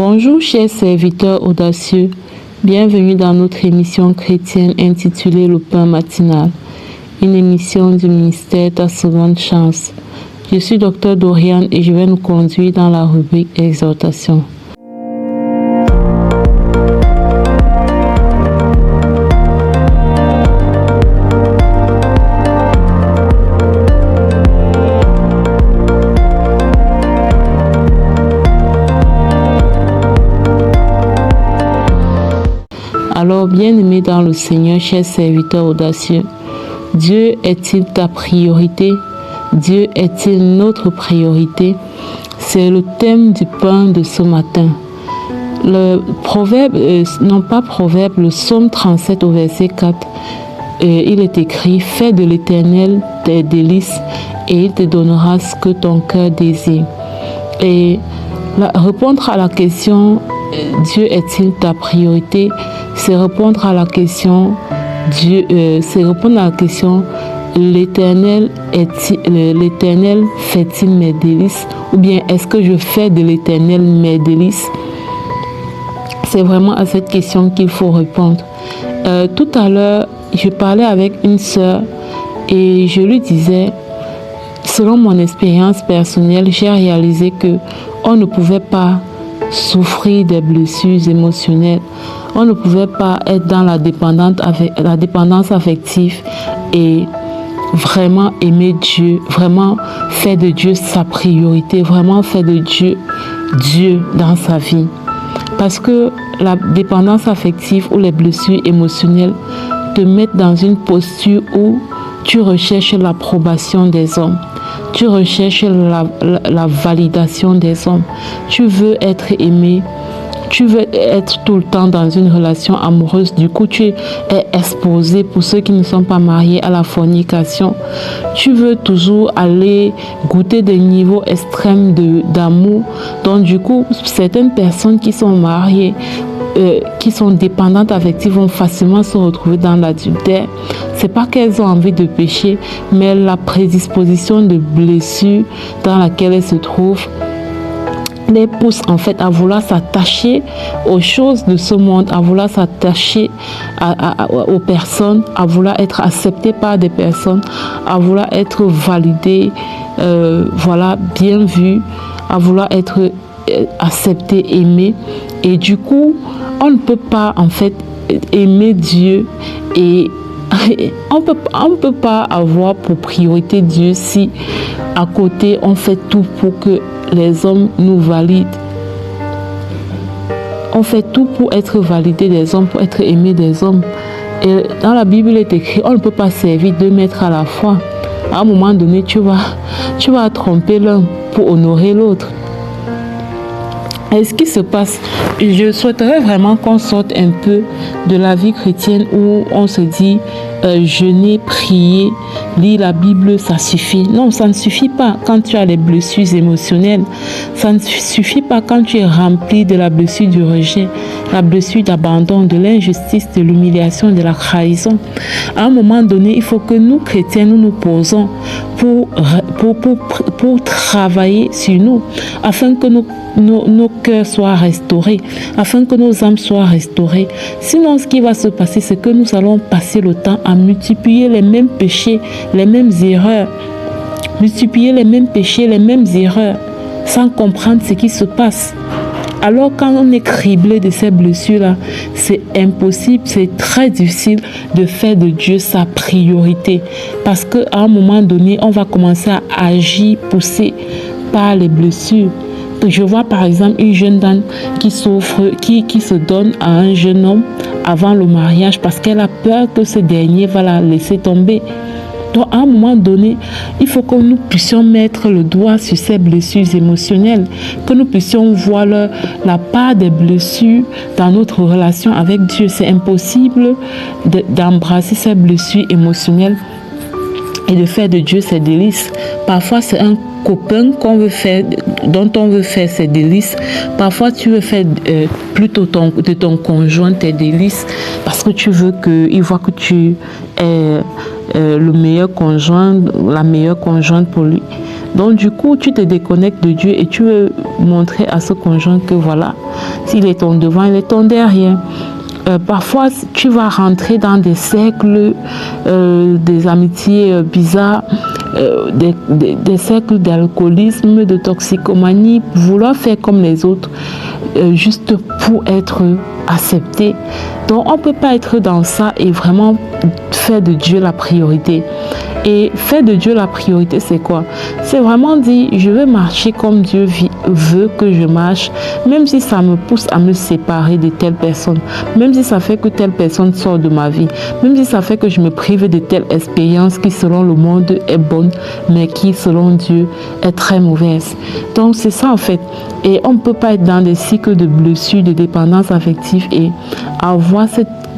Bonjour chers serviteurs audacieux, bienvenue dans notre émission chrétienne intitulée Le Pain matinal, une émission du ministère Ta Seconde Chance. Je suis Dr Doriane et je vais nous conduire dans la rubrique Exhortation. Alors, bien-aimés dans le Seigneur, chers serviteurs audacieux, Dieu est-il ta priorité? Dieu est-il notre priorité? C'est le thème du pain de ce matin. Le proverbe, le psaume 37 au verset 4, il est écrit: fais de l'Éternel tes délices et il te donnera ce que ton cœur désire. Et répondre à la question Dieu est-il ta priorité? C'est répondre à la question l'Éternel fait-il mes délices? Ou bien est-ce que je fais de l'Éternel mes délices? C'est vraiment à cette question qu'il faut répondre. Tout à l'heure, je parlais avec une sœur et je lui disais, selon mon expérience personnelle, j'ai réalisé que on ne pouvait pas souffrir des blessures émotionnelles. On ne pouvait pas être dans la dépendance affective et vraiment aimer Dieu, vraiment faire de Dieu sa priorité, vraiment faire de Dieu dans sa vie. Parce que la dépendance affective ou les blessures émotionnelles te mettent dans une posture où tu recherches l'approbation des hommes. Tu recherches la validation des hommes. Tu veux être aimé. Tu veux être tout le temps dans une relation amoureuse. Du coup, tu es exposé, pour ceux qui ne sont pas mariés, à la fornication. Tu veux toujours aller goûter des niveaux extrêmes d'amour. Donc, du coup, certaines personnes qui sont mariées, qui sont dépendantes affectives, vont facilement se retrouver dans l'adultère. C'est pas qu'elles ont envie de pécher, mais la prédisposition de blessure dans laquelle elles se trouvent les pousse en fait à vouloir s'attacher aux choses de ce monde, à vouloir s'attacher aux personnes, à vouloir être accepté par des personnes, à vouloir être validé, bien vu, à vouloir être accepté, aimé. Et du coup, on ne peut pas en fait aimer Dieu et on peut pas avoir pour priorité Dieu si à côté on fait tout pour que les hommes nous valident. On fait tout pour être validé des hommes, pour être aimé des hommes. Et dans la Bible, il est écrit, on ne peut pas servir 2 maîtres à la fois. À un moment donné, tu vas tromper l'un pour honorer l'autre. Et ce qui se passe, je souhaiterais vraiment qu'on sorte un peu de la vie chrétienne où on se dit jeûner, prier, lire la Bible, ça suffit. Non, ça ne suffit pas quand tu as les blessures émotionnelles. Ça ne suffit pas quand tu es rempli de la blessure du rejet, la blessure d'abandon, de l'injustice, de l'humiliation, de la trahison. À un moment donné, il faut que nous, chrétiens, nous posons pour travailler sur nous, afin que nos cœurs soient restaurés, afin que nos âmes soient restaurées. Sinon, ce qui va se passer, c'est que nous allons passer le temps à multiplier les mêmes péchés, les mêmes erreurs, sans comprendre ce qui se passe. Alors, quand on est criblé de ces blessures-là, c'est impossible, c'est très difficile de faire de Dieu sa priorité. Parce qu'à un moment donné, on va commencer à agir, poussé par les blessures. Je vois par exemple une jeune dame qui souffre, qui se donne à un jeune homme avant le mariage parce qu'elle a peur que ce dernier va la laisser tomber. Donc à un moment donné, il faut que nous puissions mettre le doigt sur ces blessures émotionnelles, que nous puissions voir la part des blessures dans notre relation avec Dieu. C'est impossible d'embrasser ces blessures émotionnelles et de faire de Dieu ses délices. Parfois, c'est un copain dont on veut faire ses délices. Parfois, tu veux faire plutôt de ton conjoint tes délices parce que tu veux qu'il voit que tu es le meilleur conjoint, la meilleure conjointe pour lui. Donc du coup, tu te déconnectes de Dieu et tu veux montrer à ce conjoint que voilà, s'il est ton devant, il est ton derrière. Parfois, tu vas rentrer dans des cercles, des amitiés bizarres, des cercles d'alcoolisme, de toxicomanie, vouloir faire comme les autres, juste pour être accepté. Donc, on ne peut pas être dans ça et vraiment faire de Dieu la priorité. Et faire de Dieu la priorité, c'est quoi? C'est vraiment dire, je veux marcher comme Dieu veut que je marche, même si ça me pousse à me séparer de telle personne, même si ça fait que telle personne sort de ma vie, même si ça fait que je me prive de telle expérience qui, selon le monde, est bonne, mais qui, selon Dieu, est très mauvaise. Donc, c'est ça, en fait. Et on ne peut pas être dans des cycles de blessures, de dépendance affective et avoir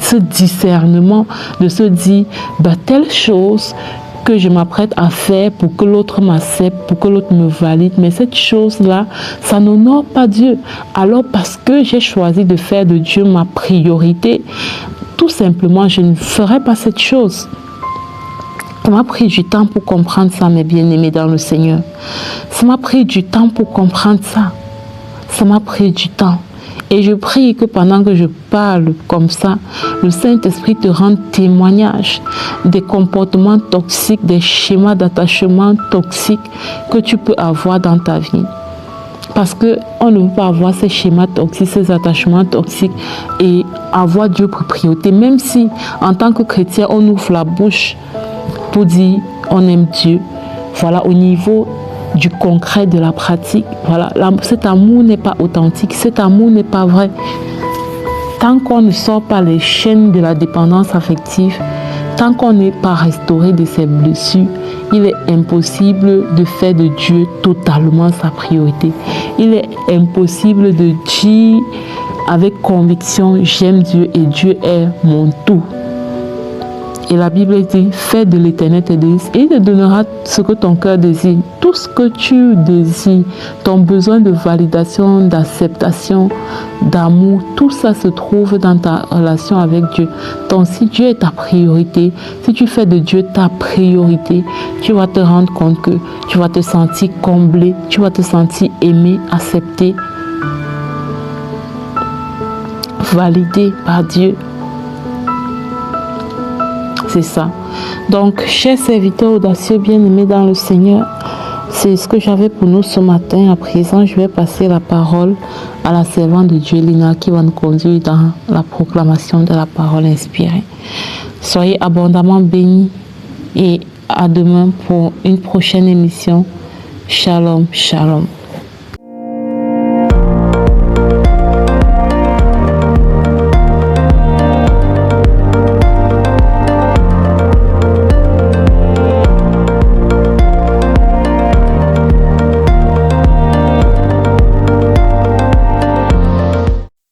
ce discernement de se dire, telle chose que je m'apprête à faire pour que l'autre m'accepte, pour que l'autre me valide, mais cette chose-là, ça n'honore pas Dieu. Alors parce que j'ai choisi de faire de Dieu ma priorité, tout simplement, je ne ferai pas cette chose. Ça m'a pris du temps pour comprendre ça, mes bien-aimés dans le Seigneur. Ça m'a pris du temps pour comprendre ça. Ça m'a pris du temps. Et je prie que pendant que je parle comme ça, le Saint-Esprit te rende témoignage des comportements toxiques, des schémas d'attachement toxiques que tu peux avoir dans ta vie. Parce qu'on ne peut pas avoir ces schémas toxiques, ces attachements toxiques et avoir Dieu pour priorité. Même si, en tant que chrétien, on ouvre la bouche pour dire on aime Dieu. Voilà, au niveau du concret, de la pratique. Voilà, cet amour n'est pas authentique, cet amour n'est pas vrai. Tant qu'on ne sort pas les chaînes de la dépendance affective, tant qu'on n'est pas restauré de ses blessures, il est impossible de faire de Dieu totalement sa priorité. Il est impossible de dire avec conviction, j'aime Dieu et Dieu est mon tout. Et la Bible dit, fais de l'Éternel tes délices et il te donnera ce que ton cœur désire. Tout ce que tu désires, ton besoin de validation, d'acceptation, d'amour, tout ça se trouve dans ta relation avec Dieu. Donc si Dieu est ta priorité, si tu fais de Dieu ta priorité, tu vas te rendre compte que tu vas te sentir comblé, tu vas te sentir aimé, accepté, validé par Dieu. C'est ça. Donc, chers serviteurs audacieux bien-aimés dans le Seigneur, c'est ce que j'avais pour nous ce matin. À présent, je vais passer la parole à la servante de Dieu, Lina, qui va nous conduire dans la proclamation de la parole inspirée. Soyez abondamment bénis et à demain pour une prochaine émission. Shalom, shalom.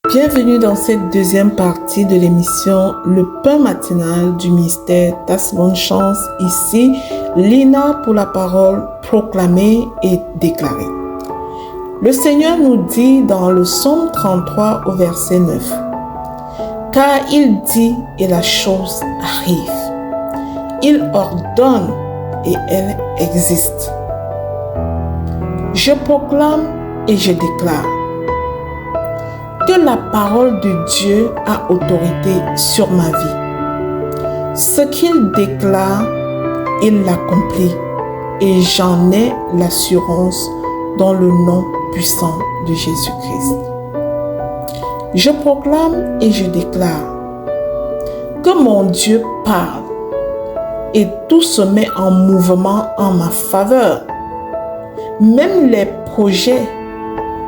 Bienvenue dans cette deuxième partie de l'émission Le pain matinal du ministère Tas Bonne Chance. Ici, Lina pour la parole proclamée et déclarée. Le Seigneur nous dit dans le psaume 33 au verset 9, « Car il dit et la chose arrive. Il ordonne et elle existe. Je proclame et je déclare que la parole de Dieu a autorité sur ma vie. Ce qu'il déclare, il l'accomplit et j'en ai l'assurance dans le nom puissant de Jésus-Christ. Je proclame et je déclare que mon Dieu parle et tout se met en mouvement en ma faveur. Même les projets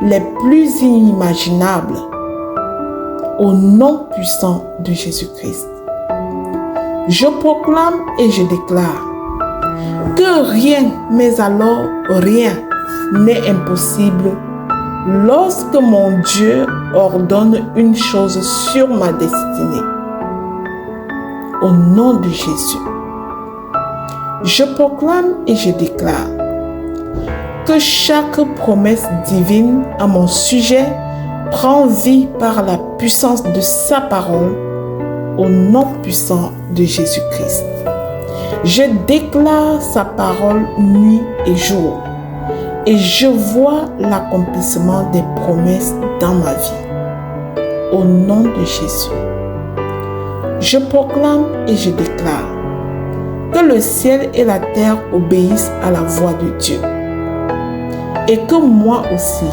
les plus inimaginables au nom puissant de Jésus-Christ. Je proclame et je déclare que rien, mais alors rien, n'est impossible lorsque mon Dieu ordonne une chose sur ma destinée. Au nom de Jésus, je proclame et je déclare que chaque promesse divine à mon sujet prend vie par la puissance de sa parole au nom puissant de Jésus-Christ. Je déclare sa parole nuit et jour. et je vois l'accomplissement des promesses dans ma vie. Au nom de Jésus, je proclame et je déclare que le ciel et la terre obéissent à la voix de Dieu et que moi aussi,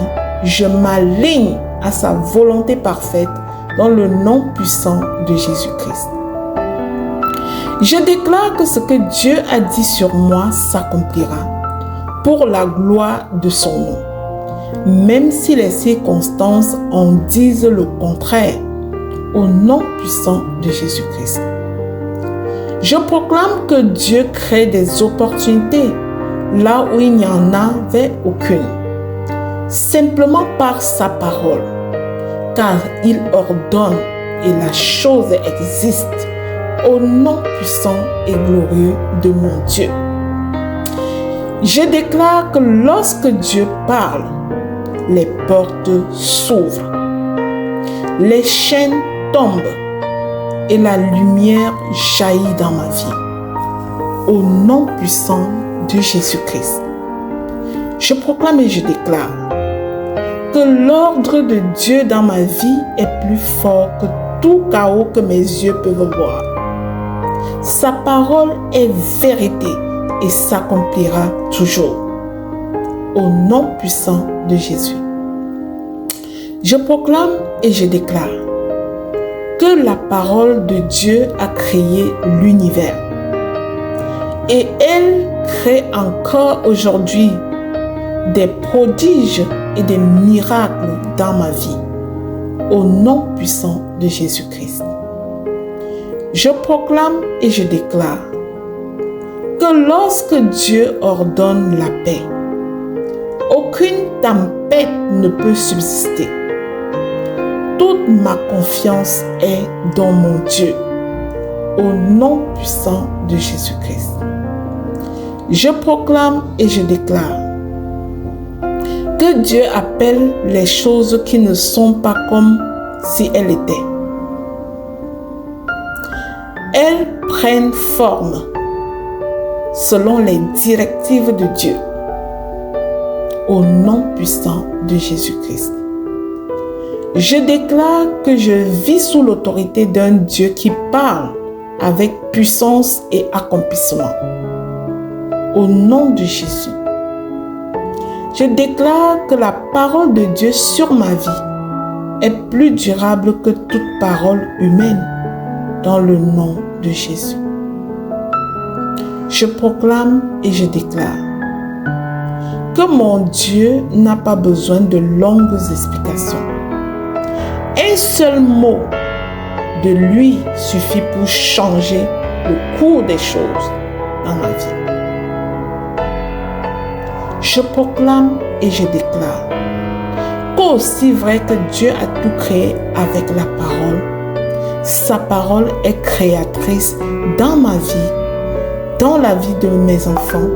je m'aligne à sa volonté parfaite dans le nom puissant de Jésus-Christ. Je déclare que ce que Dieu a dit sur moi s'accomplira pour la gloire de son nom, même si les circonstances en disent le contraire, au nom puissant de Jésus-Christ. Je proclame que Dieu crée des opportunités là où il n'y en avait aucune, simplement par sa parole, car il ordonne et la chose existe au nom puissant et glorieux de mon Dieu. Je déclare que lorsque Dieu parle, les portes s'ouvrent, les chaînes tombent et la lumière jaillit dans ma vie. Au nom puissant de Jésus-Christ, je proclame et je déclare que l'ordre de Dieu dans ma vie est plus fort que tout chaos que mes yeux peuvent voir. Sa parole est vérité et s'accomplira toujours. Au nom puissant de Jésus, je proclame et je déclare que la parole de Dieu a créé l'univers et elle crée encore aujourd'hui des prodiges et des miracles dans ma vie. Au nom puissant de Jésus-Christ, je proclame et je déclare que lorsque Dieu ordonne la paix, aucune tempête ne peut subsister. Toute ma confiance est dans mon Dieu, au nom puissant de Jésus-Christ. Je proclame et je déclare que Dieu appelle les choses qui ne sont pas comme si elles étaient. Elles prennent forme selon les directives de Dieu, au nom puissant de Jésus-Christ. Je déclare que je vis sous l'autorité d'un Dieu qui parle avec puissance et accomplissement. Au nom de Jésus, je déclare que la parole de Dieu sur ma vie est plus durable que toute parole humaine dans le nom de Jésus. Je proclame et je déclare que mon Dieu n'a pas besoin de longues explications. Un seul mot de lui suffit pour changer le cours des choses dans ma vie. Je proclame et je déclare qu'aussi vrai que Dieu a tout créé avec la parole, sa parole est créatrice dans ma vie, dans la vie de mes enfants,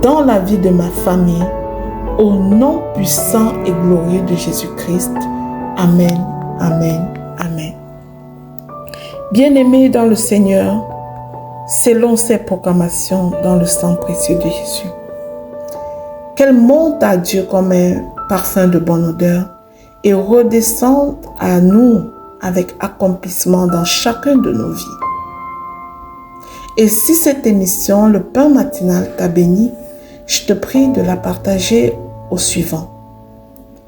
dans la vie de ma famille, au nom puissant et glorieux de Jésus-Christ. Amen, amen, amen. Bien-aimés dans le Seigneur, selon ses proclamations dans le sang précieux de Jésus, qu'elle monte à Dieu comme un parfum de bonne odeur et redescende à nous avec accomplissement dans chacun de nos vies. Et si cette émission, le pain matinal, t'a béni, je te prie de la partager au suivant.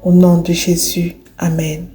Au nom de Jésus, amen.